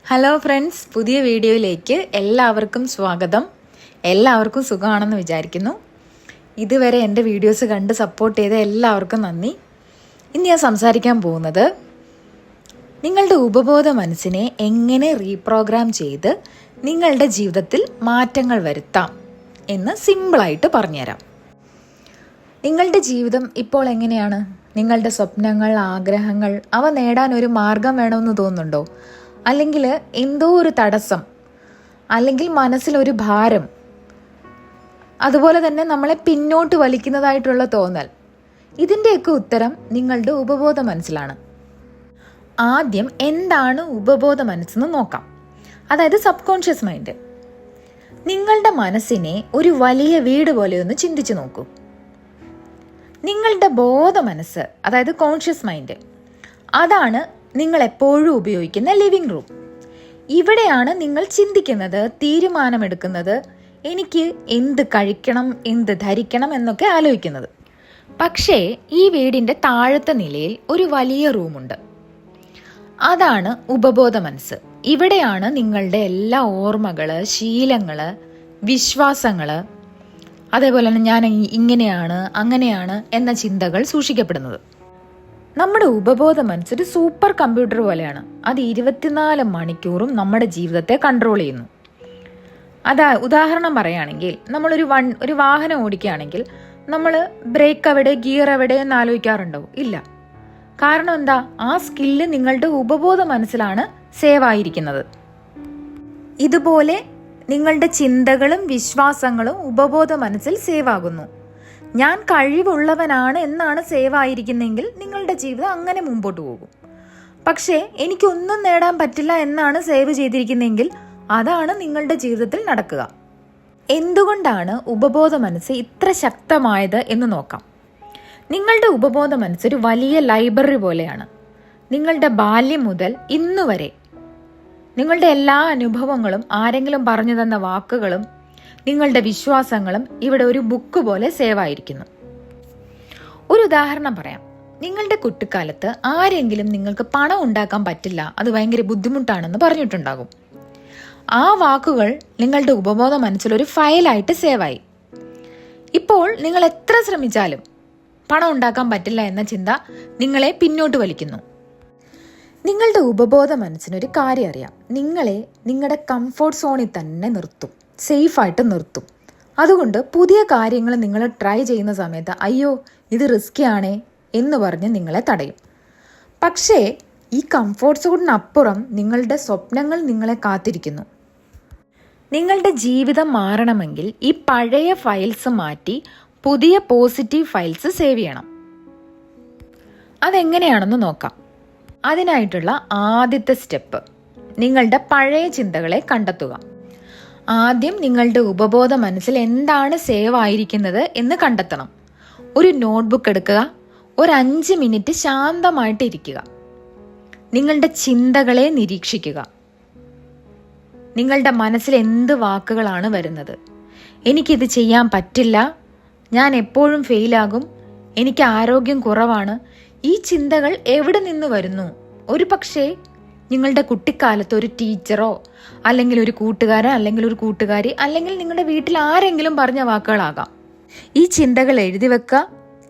Hello friends, പുതിയ വീഡിയോയിലേക്ക് എല്ലാവർക്കും സ്വാഗതം. എല്ലാവർക്കും സുഖമാണെന്ന് വിചാരിക്കുന്നു. ഇതുവരെ എൻ്റെ വീഡിയോസ് കണ്ട് സപ്പോർട്ട് ചെയ്ത എല്ലാവർക്കും നന്ദി. ഇന്ന് ഞാൻ സംസാരിക്കാൻ പോകുന്നത് നിങ്ങളുടെ ഉപബോധ മനസ്സിനെ എങ്ങനെ റീപ്രോഗ്രാം ചെയ്ത് നിങ്ങളുടെ ജീവിതത്തിൽ മാറ്റങ്ങൾ വരുത്താം എന്ന് സിമ്പിളായിട്ട് പറഞ്ഞുതരാം. നിങ്ങളുടെ ജീവിതം ഇപ്പോൾ എങ്ങനെയാണ്? നിങ്ങളുടെ സ്വപ്നങ്ങൾ, ആഗ്രഹങ്ങൾ അവ നേടാൻ ഒരു മാർഗം വേണമെന്ന് തോന്നുന്നുണ്ടോ? അല്ലെങ്കിൽ എന്തോ ഒരു തടസ്സം, അല്ലെങ്കിൽ മനസ്സിലൊരു ഭാരം, അതുപോലെ തന്നെ നമ്മളെ പിന്നോട്ട് വലിക്കുന്നതായിട്ടുള്ള തോന്നൽ, ഇതിൻ്റെയൊക്കെ ഉത്തരം നിങ്ങളുടെ ഉപബോധ മനസ്സിലാണ്. ആദ്യം എന്താണ് ഉപബോധ മനസ്സെന്ന് നോക്കാം. അതായത് സബ് കോൺഷ്യസ് മൈൻഡ്. നിങ്ങളുടെ മനസ്സിനെ ഒരു വലിയ വീട് പോലെ ഒന്ന് ചിന്തിച്ചു നോക്കൂ. നിങ്ങളുടെ ബോധ മനസ്സ്, അതായത് കോൺഷ്യസ് മൈൻഡ്, അതാണ് നിങ്ങൾ എപ്പോഴും ഉപയോഗിക്കുന്ന ലിവിംഗ് റൂം. ഇവിടെയാണ് നിങ്ങൾ ചിന്തിക്കുന്നത്, തീരുമാനമെടുക്കുന്നത്, എനിക്ക് എന്ത് കഴിക്കണം, എന്ത് ധരിക്കണം എന്നൊക്കെ ആലോചിക്കുന്നത്. പക്ഷേ ഈ വീടിൻ്റെ താഴത്തെ നിലയിൽ ഒരു വലിയ റൂമുണ്ട്. അതാണ് ഉപബോധ മനസ്സ്. ഇവിടെയാണ് നിങ്ങളുടെ എല്ലാ ഓർമ്മകള്, ശീലങ്ങള്, വിശ്വാസങ്ങള്, അതേപോലെ തന്നെ ഞാൻ ഇങ്ങനെയാണ്, അങ്ങനെയാണ് എന്ന ചിന്തകൾ സൂക്ഷിക്കപ്പെടുന്നത്. നമ്മുടെ ഉപബോധ മനസ്സൊരു സൂപ്പർ കമ്പ്യൂട്ടർ പോലെയാണ്. അത് 24 മണിക്കൂറും നമ്മുടെ ജീവിതത്തെ കൺട്രോൾ ചെയ്യുന്നു. ഉദാഹരണം പറയുകയാണെങ്കിൽ, ഒരു വാഹനം ഓടിക്കുകയാണെങ്കിൽ നമ്മൾ ബ്രേക്ക് എവിടെ, ഗിയർ എവിടെ എന്ന് ആലോചിക്കാറുണ്ടോ? ഇല്ല. കാരണം എന്താ? ആ സ്കില്ല് നിങ്ങളുടെ ഉപബോധ മനസ്സിലാണ് സേവ് ആയിരിക്കുന്നത്. ഇതുപോലെ നിങ്ങളുടെ ചിന്തകളും വിശ്വാസങ്ങളും ഉപബോധ മനസ്സിൽ സേവ് ആകുന്നു. ഞാൻ കഴിവുള്ളവനാണ് എന്നാണ് സേവ് ആയിരിക്കുന്നെങ്കിൽ നിങ്ങളുടെ ജീവിതം അങ്ങനെ മുമ്പോട്ട് പോകും. പക്ഷേ എനിക്കൊന്നും നേടാൻ പറ്റില്ല എന്നാണ് സേവ് ചെയ്തിരിക്കുന്നെങ്കിൽ അതാണ് നിങ്ങളുടെ ജീവിതത്തിൽ നടക്കുക. എന്തുകൊണ്ടാണ് ഉപബോധ മനസ്സ് ഇത്ര ശക്തമായത് എന്ന് നോക്കാം. നിങ്ങളുടെ ഉപബോധ മനസ്സ് ഒരു വലിയ ലൈബ്രറി പോലെയാണ്. നിങ്ങളുടെ ബാല്യം മുതൽ ഇന്നുവരെ നിങ്ങളുടെ എല്ലാ അനുഭവങ്ങളും, ആരെങ്കിലും പറഞ്ഞു തന്ന വാക്കുകളും, നിങ്ങളുടെ വിശ്വാസങ്ങളും ഇവിടെ ഒരു ബുക്ക് പോലെ സേവ് ആയിരിക്കുന്നു. ഒരു ഉദാഹരണം പറയാം. നിങ്ങളുടെ കുട്ടിക്കാലത്ത് ആരെങ്കിലും നിങ്ങൾക്ക് പണം ഉണ്ടാക്കാൻ പറ്റില്ല, അത് ഭയങ്കര ബുദ്ധിമുട്ടാണെന്ന് പറഞ്ഞിട്ടുണ്ടാകും. ആ വാക്കുകൾ നിങ്ങളുടെ ഉപബോധ മനസ്സിൽ ഒരു ഫയലായിട്ട് സേവായി. ഇപ്പോൾ നിങ്ങൾ എത്ര ശ്രമിച്ചാലും പണം ഉണ്ടാക്കാൻ പറ്റില്ല എന്ന ചിന്ത നിങ്ങളെ പിന്നോട്ട് വലിക്കുന്നു. നിങ്ങളുടെ ഉപബോധ മനസ്സിനൊരു കാര്യം അറിയാം. നിങ്ങളെ നിങ്ങളുടെ കംഫോർട്ട് സോണിൽ തന്നെ നിർത്തും, സേഫായിട്ട് നിർത്തും. അതുകൊണ്ട് പുതിയ കാര്യങ്ങൾ നിങ്ങൾ ട്രൈ ചെയ്യുന്ന സമയത്ത് അയ്യോ ഇത് റിസ്കി ആണേ എന്ന് പറഞ്ഞ് നിങ്ങളെ തടയും. പക്ഷേ ഈ കംഫോർട്ട് സോണിനപ്പുറം നിങ്ങളുടെ സ്വപ്നങ്ങൾ നിങ്ങളെ കാത്തിരിക്കുന്നു. നിങ്ങളുടെ ജീവിതം മാറണമെങ്കിൽ ഈ പഴയ ഫയൽസ് മാറ്റി പുതിയ പോസിറ്റീവ് ഫയൽസ് സേവ് ചെയ്യണം. അതെങ്ങനെയാണെന്ന് നോക്കാം. അതിനായിട്ടുള്ള ആദ്യത്തെ സ്റ്റെപ്പ്, നിങ്ങളുടെ പഴയ ചിന്തകളെ കണ്ടെത്തുക. ആദ്യം നിങ്ങളുടെ ഉപബോധ മനസ്സിൽ എന്താണ് സേവ് ആയിരിക്കുന്നത് എന്ന് കണ്ടെത്തണം. ഒരു നോട്ട്ബുക്ക് എടുക്കുക, ഒരു 5 മിനിറ്റ് ശാന്തമായിട്ട് ഇരിക്കുക. നിങ്ങളുടെ ചിന്തകളെ നിരീക്ഷിക്കുക. നിങ്ങളുടെ മനസ്സിൽ എന്ത് വാക്കുകളാണ് വരുന്നത്? എനിക്കിത് ചെയ്യാൻ പറ്റില്ല, ഞാൻ എപ്പോഴും ഫെയിലാകും, എനിക്ക് ആരോഗ്യം കുറവാണ്. ഈ ചിന്തകൾ എവിടെ നിന്ന് വരുന്നു? ഒരു പക്ഷേ നിങ്ങളുടെ കുട്ടിക്കാലത്ത് ഒരു ടീച്ചറോ, അല്ലെങ്കിൽ ഒരു കൂട്ടുകാരൻ, അല്ലെങ്കിൽ ഒരു കൂട്ടുകാരി, അല്ലെങ്കിൽ നിങ്ങളുടെ വീട്ടിൽ ആരെങ്കിലും പറഞ്ഞ വാക്കുകളാകാം. ഈ ചിന്തകൾ എഴുതി വെക്കുക.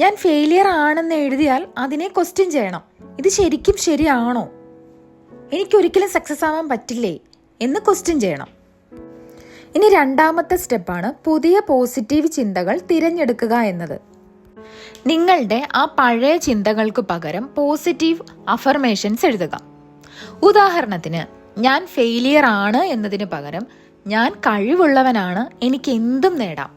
ഞാൻ ഫെയിലിയർ ആണെന്ന് എഴുതിയാൽ അതിനെ ക്വസ്റ്റ്യൻ ചെയ്യണം. ഇത് ശരിക്കും ശരിയാണോ? എനിക്കൊരിക്കലും സക്സസ് ആവാൻ പറ്റില്ലേ എന്ന് ക്വസ്റ്റ്യൻ ചെയ്യണം. ഇനി രണ്ടാമത്തെ സ്റ്റെപ്പാണ് പുതിയ പോസിറ്റീവ് ചിന്തകൾ തിരഞ്ഞെടുക്കുക എന്നത്. നിങ്ങളുടെ ആ പഴയ ചിന്തകൾക്ക് പകരം പോസിറ്റീവ് അഫർമേഷൻസ് എഴുതുക. ഉദാഹരണത്തിന്, ഞാൻ ഫെയിലിയർ ആണ് എന്നതിന് പകരം ഞാൻ കഴിവുള്ളവനാണ്, എനിക്ക് എന്തും നേടാം.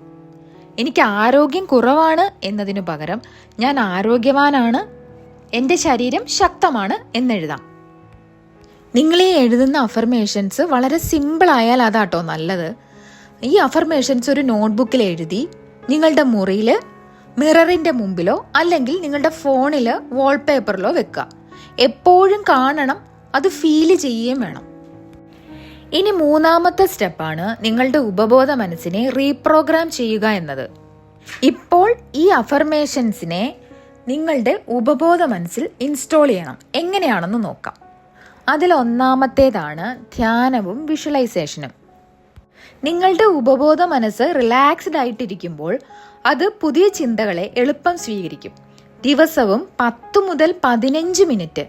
എനിക്ക് ആരോഗ്യം കുറവാണ് എന്നതിനു പകരം ഞാൻ ആരോഗ്യവാനാണ്, എൻ്റെ ശരീരം ശക്തമാണ് എന്നെഴുതാം. നിങ്ങളീ എഴുതുന്ന അഫർമേഷൻസ് വളരെ സിമ്പിൾ ആയാൽ അതാട്ടോ നല്ലത്. ഈ അഫർമേഷൻസ് ഒരു നോട്ട്ബുക്കിൽ എഴുതി നിങ്ങളുടെ മുറിയിൽ മിററിന്റെ മുമ്പിലോ അല്ലെങ്കിൽ നിങ്ങളുടെ ഫോണില് വാൾപേപ്പറിലോ വെക്കുക. എപ്പോഴും കാണണം, അത് ഫീല് ചെയ്യുകയും വേണം. ഇനി മൂന്നാമത്തെ സ്റ്റെപ്പാണ് നിങ്ങളുടെ ഉപബോധ മനസ്സിനെ റീപ്രോഗ്രാം ചെയ്യുക എന്നത്. ഇപ്പോൾ ഈ അഫർമേഷൻസിനെ നിങ്ങളുടെ ഉപബോധ മനസ്സിൽ ഇൻസ്റ്റോൾ ചെയ്യണം. എങ്ങനെയാണെന്ന് നോക്കാം. അതിലൊന്നാമത്തേതാണ് ധ്യാനവും വിഷ്വലൈസേഷനും. നിങ്ങളുടെ ഉപബോധ മനസ്സ് റിലാക്സ്ഡ് ആയിട്ടിരിക്കുമ്പോൾ അത് പുതിയ ചിന്തകളെ എളുപ്പം സ്വീകരിക്കും. ദിവസവും 10 മുതൽ 15 മിനിറ്റ്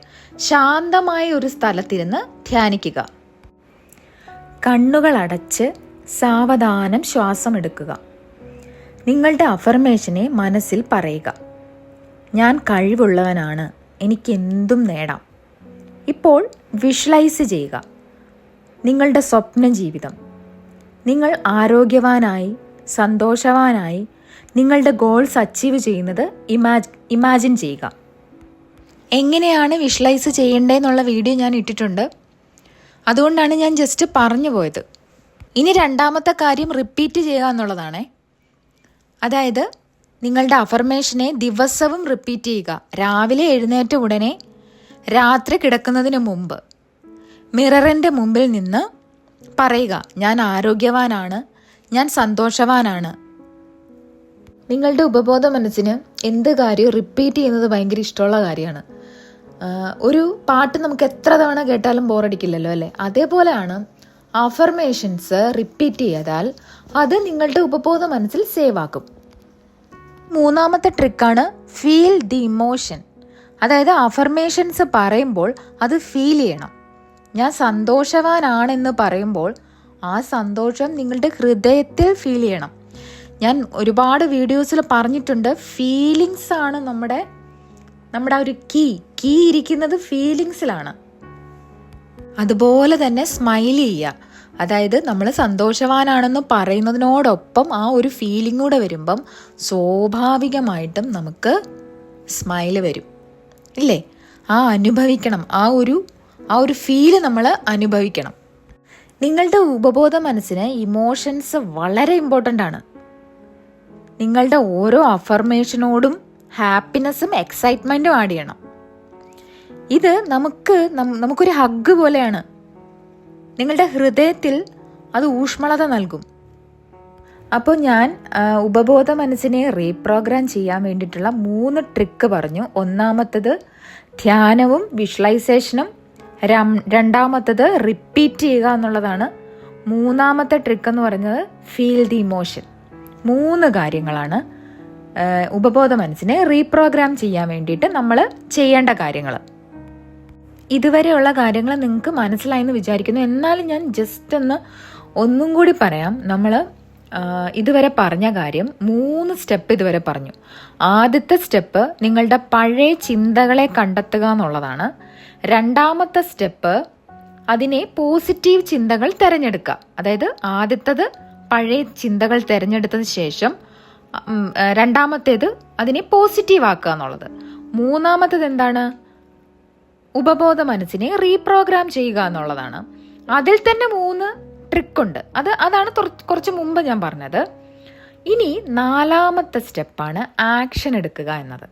ശാന്തമായ ഒരു സ്ഥലത്തിരുന്ന് ധ്യാനിക്കുക. കണ്ണുകൾ അടച്ച് സാവധാനം ശ്വാസം എടുക്കുക. നിങ്ങളുടെ അഫർമേഷനെ മനസ്സിൽ പറയുക. ഞാൻ കഴിവുള്ളവനാണ്, എനിക്ക് എന്തും നേടാം. ഇപ്പോൾ വിഷ്വലൈസ് ചെയ്യുക നിങ്ങളുടെ സ്വപ്ന ജീവിതം. നിങ്ങൾ ആരോഗ്യവാനായി, സന്തോഷവാനായി നിങ്ങളുടെ ഗോൾസ് അച്ചീവ് ചെയ്യുന്നത് ഇമാജിൻ ചെയ്യുക. എങ്ങനെയാണ് വിഷ്വലൈസ് ചെയ്യേണ്ടതെന്നുള്ള വീഡിയോ ഞാൻ ഇട്ടിട്ടുണ്ട്. അതുകൊണ്ടാണ് ഞാൻ ജസ്റ്റ് പറഞ്ഞു പോയത്. ഇനി രണ്ടാമത്തെ കാര്യം റിപ്പീറ്റ് ചെയ്യുക എന്നുള്ളതാണ്. അതായത് നിങ്ങളുടെ അഫർമേഷനെ ദിവസവും റിപ്പീറ്റ് ചെയ്യുക. രാവിലെ എഴുന്നേറ്റ ഉടനെ, രാത്രി കിടക്കുന്നതിന് മുമ്പ് മിററിൻ്റെ മുമ്പിൽ നിന്ന് പറയുക, ഞാൻ ആരോഗ്യവാനാണ്, ഞാൻ സന്തോഷവാനാണ്. നിങ്ങളുടെ ഉപബോധ മനസ്സിന് എന്ത് കാര്യവും റിപ്പീറ്റ് ചെയ്യുന്നത് ഭയങ്കര ഇഷ്ടമുള്ള കാര്യമാണ്. ഒരു പാട്ട് നമുക്ക് എത്ര തവണ കേട്ടാലും ബോറടിക്കില്ലല്ലോ അല്ലേ? അതേപോലെയാണ് അഫർമേഷൻസ് റിപ്പീറ്റ് ചെയ്താൽ അത് നിങ്ങളുടെ ഉപബോധ മനസ്സിൽ സേവ് ആക്കും. മൂന്നാമത്തെ ട്രിക്കാണ് ഫീൽ ദി ഇമോഷൻ. അതായത് അഫർമേഷൻസ് പറയുമ്പോൾ അത് ഫീൽ ചെയ്യണം. ഞാൻ സന്തോഷവാനാണെന്ന് പറയുമ്പോൾ ആ സന്തോഷം നിങ്ങളുടെ ഹൃദയത്തിൽ ഫീൽ ചെയ്യണം. ഞാൻ ഒരുപാട് വീഡിയോസിൽ പറഞ്ഞിട്ടുണ്ട്, ഫീലിങ്സ് ആണ് നമ്മുടെ ആ ഒരു കീ ഇരിക്കുന്നത് ഫീലിങ്സിലാണ്. അതുപോലെ തന്നെ സ്മൈൽ ചെയ്യുക. അതായത് നമ്മൾ സന്തോഷവാനാണെന്ന് പറയുന്നതിനോടൊപ്പം ആ ഒരു ഫീലിംഗ് കൂടെ വരുമ്പം സ്വാഭാവികമായിട്ടും നമുക്ക് സ്മൈൽ വരും, ഇല്ലേ? അനുഭവിക്കണം, ആ ഒരു ഫീല് നമ്മൾ അനുഭവിക്കണം. നിങ്ങളുടെ ഉപബോധ മനസ്സിന് ഇമോഷൻസ് വളരെ ഇമ്പോർട്ടൻ്റ് ആണ്. നിങ്ങളുടെ ഓരോ അഫർമേഷനോടും ഹാപ്പിനെസ്സും എക്സൈറ്റ്മെൻറ്റും ആഡ് ചെയ്യണം. ഇത് നമുക്കൊരു ഹഗ് പോലെയാണ്. നിങ്ങളുടെ ഹൃദയത്തിൽ അത് ഊഷ്മളത നൽകും. അപ്പോൾ ഞാൻ ഉപബോധ മനസ്സിനെ റീപ്രോഗ്രാം ചെയ്യാൻ വേണ്ടിയിട്ടുള്ള 3 ട്രിക്ക് പറഞ്ഞു. ഒന്നാമത്തത് ധ്യാനവും വിഷ്വലൈസേഷനും, രണ്ടാമത്തത് റിപ്പീറ്റ് ചെയ്യുക എന്നുള്ളതാണ്. മൂന്നാമത്തെ ട്രിക്ക് എന്ന് പറയുന്നത് ഫീൽ ദി ഇമോഷൻ. 3 കാര്യങ്ങളാണ് ഉപബോധ മനസ്സിനെ റീപ്രോഗ്രാം ചെയ്യാൻ വേണ്ടിയിട്ട് നമ്മൾ ചെയ്യേണ്ട കാര്യങ്ങൾ. ഇതുവരെയുള്ള കാര്യങ്ങൾ നിങ്ങൾക്ക് മനസ്സിലായെന്ന് വിചാരിക്കുന്നു. എന്നാലും ഞാൻ ജസ്റ്റ് ഒന്നും കൂടി പറയാം. നമ്മൾ ഇതുവരെ പറഞ്ഞ കാര്യം 3 സ്റ്റെപ്പ് ഇതുവരെ പറഞ്ഞു. ആദ്യത്തെ സ്റ്റെപ്പ് നിങ്ങളുടെ പഴയ ചിന്തകളെ കണ്ടെത്തുക എന്നുള്ളതാണ്. രണ്ടാമത്തെ സ്റ്റെപ്പ് അതിനെ പോസിറ്റീവ് ചിന്തകൾ തിരഞ്ഞെടുക്കുക. അതായത് ആദ്യത്തേത് പഴയ ചിന്തകൾ തിരഞ്ഞെടുത്തതിന് ശേഷം രണ്ടാമത്തേത് അതിനെ പോസിറ്റീവ് ആക്കുക എന്നുള്ളത്. മൂന്നാമത്തേത് എന്താണ്? ഉപബോധ മനസ്സിനെ റീപ്രോഗ്രാം ചെയ്യുക എന്നുള്ളതാണ്. അതിൽ തന്നെ 3 ട്രിക്കുണ്ട്. അതാണ് കുറച്ച് മുമ്പ് ഞാൻ പറഞ്ഞത്. ഇനി 4ാമത്തെ സ്റ്റെപ്പാണ് ആക്ഷൻ എടുക്കുക എന്നത്.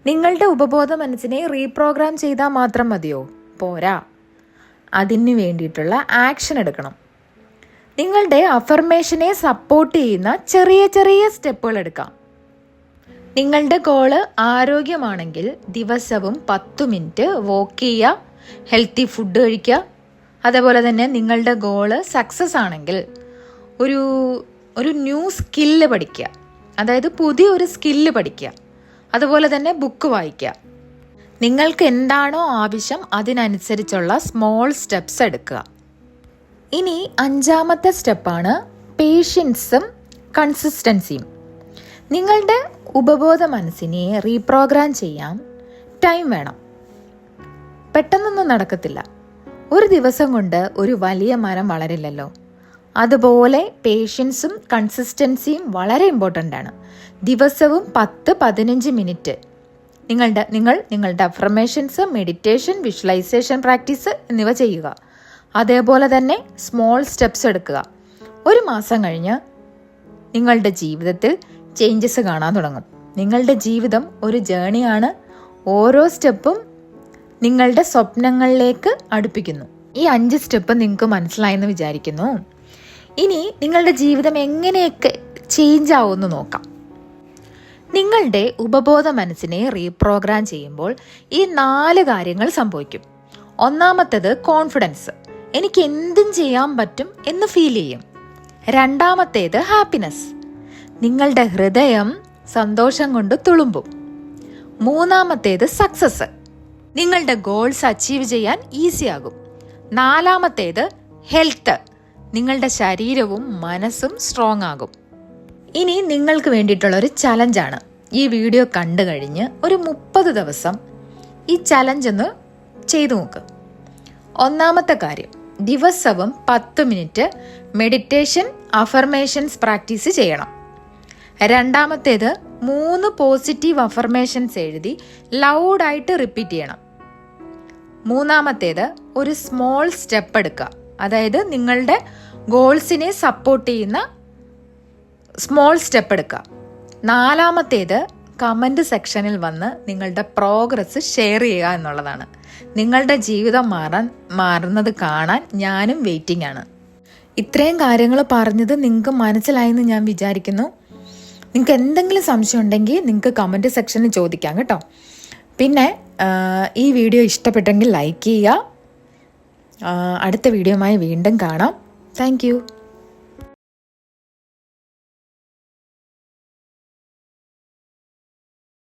നിങ്ങളുടെ ഉപബോധ മനസ്സിനെ റീപ്രോഗ്രാം ചെയ്താൽ മാത്രം മതിയോ? പോരാ, അതിന് വേണ്ടിയിട്ടുള്ള ആക്ഷൻ എടുക്കണം. നിങ്ങളുടെ അഫർമേഷനെ സപ്പോർട്ട് ചെയ്യുന്ന ചെറിയ ചെറിയ സ്റ്റെപ്പുകൾ എടുക്കാം. നിങ്ങളുടെ ഗോള് ആരോഗ്യമാണെങ്കിൽ ദിവസവും 10 മിനിറ്റ് വോക്ക് ചെയ്യുക, ഹെൽത്തി ഫുഡ് കഴിക്കുക. അതേപോലെ തന്നെ നിങ്ങളുടെ ഗോള് സക്സസ് ആണെങ്കിൽ ഒരു ന്യൂ സ്കില്ല് പഠിക്കുക. അതായത് പുതിയൊരു സ്കില്ല് പഠിക്കുക. അതുപോലെ തന്നെ ബുക്ക് വായിക്കുക. നിങ്ങൾക്ക് എന്താണോ ആവശ്യം അതിനനുസരിച്ചുള്ള സ്മോൾ സ്റ്റെപ്സ് എടുക്കുക. ഇനി 5ാമത്തെ സ്റ്റെപ്പാണ് പേഷ്യൻസും കൺസിസ്റ്റൻസിയും. നിങ്ങളുടെ ഉപബോധ മനസ്സിനെ റീപ്രോഗ്രാം ചെയ്യാൻ ടൈം വേണം. പെട്ടെന്നൊന്നും നടക്കത്തില്ല. ഒരു ദിവസം കൊണ്ട് ഒരു വലിയ മരം വളരില്ലല്ലോ. അതുപോലെ പേഷ്യൻസും കൺസിസ്റ്റൻസിയും വളരെ ഇമ്പോർട്ടൻ്റ് ആണ്. ദിവസവും 10-15 മിനിറ്റ് നിങ്ങളുടെ അഫർമേഷൻസ്, മെഡിറ്റേഷൻ, വിഷ്വലൈസേഷൻ പ്രാക്ടീസ് എന്നിവ ചെയ്യുക. അതേപോലെ തന്നെ സ്മോൾ സ്റ്റെപ്സ് എടുക്കുക. 1 മാസം കഴിഞ്ഞ് നിങ്ങളുടെ ജീവിതത്തിൽ ചേഞ്ചസ് കാണാൻ തുടങ്ങും. നിങ്ങളുടെ ജീവിതം ഒരു ജേണിയാണ്. ഓരോ സ്റ്റെപ്പും നിങ്ങളുടെ സ്വപ്നങ്ങളിലേക്ക് അടുപ്പിക്കുന്നു. ഈ 5 സ്റ്റെപ്പ് നിങ്ങൾക്ക് മനസ്സിലായെന്ന് വിചാരിക്കുന്നു. ഇനി നിങ്ങളുടെ ജീവിതം എങ്ങനെയൊക്കെ ചേഞ്ച് ആവുമെന്ന് നോക്കാം. നിങ്ങളുടെ ഉപബോധ മനസ്സിനെ റീപ്രോഗ്രാം ചെയ്യുമ്പോൾ ഈ 4 കാര്യങ്ങൾ സംഭവിക്കും. ഒന്നാമത്തേത് കോൺഫിഡൻസ്, എനിക്ക് എന്തും ചെയ്യാൻ പറ്റും എന്ന് ഫീൽ ചെയ്യും. രണ്ടാമത്തേത് ഹാപ്പിനെസ്, നിങ്ങളുടെ ഹൃദയം സന്തോഷം കൊണ്ട് തുളുമ്പും. മൂന്നാമത്തേത് സക്സസ്, നിങ്ങളുടെ ഗോൾസ് അച്ചീവ് ചെയ്യാൻ ഈസിയാകും. നാലാമത്തേത് ഹെൽത്ത്, നിങ്ങളുടെ ശരീരവും മനസ്സും സ്ട്രോങ് ആകും. ഇനി നിങ്ങൾക്ക് വേണ്ടിയിട്ടുള്ളൊരു ചലഞ്ചാണ്. ഈ വീഡിയോ കണ്ടു കഴിഞ്ഞ് ഒരു 30 ദിവസം ഈ ചലഞ്ച് ഒന്ന് ചെയ്തു നോക്ക്. ഒന്നാമത്തെ കാര്യം, ദിവസവും 10 മിനിറ്റ് മെഡിറ്റേഷൻ അഫർമേഷൻസ് പ്രാക്ടീസ് ചെയ്യണം. രണ്ടാമത്തേത് 3 പോസിറ്റീവ് അഫർമേഷൻസ് എഴുതി ലൗഡായിട്ട് റിപ്പീറ്റ് ചെയ്യണം. മൂന്നാമത്തേത് ഒരു സ്മോൾ സ്റ്റെപ്പ് എടുക്കുക, അതായത് നിങ്ങളുടെ ഗോൾസിനെ സപ്പോർട്ട് ചെയ്യുന്ന സ്മോൾ സ്റ്റെപ്പ് എടുക്കുക. നാലാമത്തേത് കമൻറ്റ് സെക്ഷനിൽ വന്ന് നിങ്ങളുടെ പ്രോഗ്രസ് ഷെയർ ചെയ്യുക എന്നുള്ളതാണ്. നിങ്ങളുടെ ജീവിതം മാറുന്നത് കാണാൻ ഞാനും വെയിറ്റിംഗ് ആണ്. ഇത്രയും കാര്യങ്ങൾ പറഞ്ഞത് നിങ്ങൾക്ക് മനസ്സിലായെന്ന് ഞാൻ വിചാരിക്കുന്നു. നിങ്ങൾക്ക് എന്തെങ്കിലും സംശയം ഉണ്ടെങ്കിൽ നിങ്ങൾക്ക് കമൻറ്റ് സെക്ഷനിൽ ചോദിക്കാം കേട്ടോ. പിന്നെ ഈ വീഡിയോ ഇഷ്ടപ്പെട്ടെങ്കിൽ ലൈക്ക് ചെയ്യുക. അടുത്ത വീഡിയോയുമായി വീണ്ടും കാണാം. താങ്ക്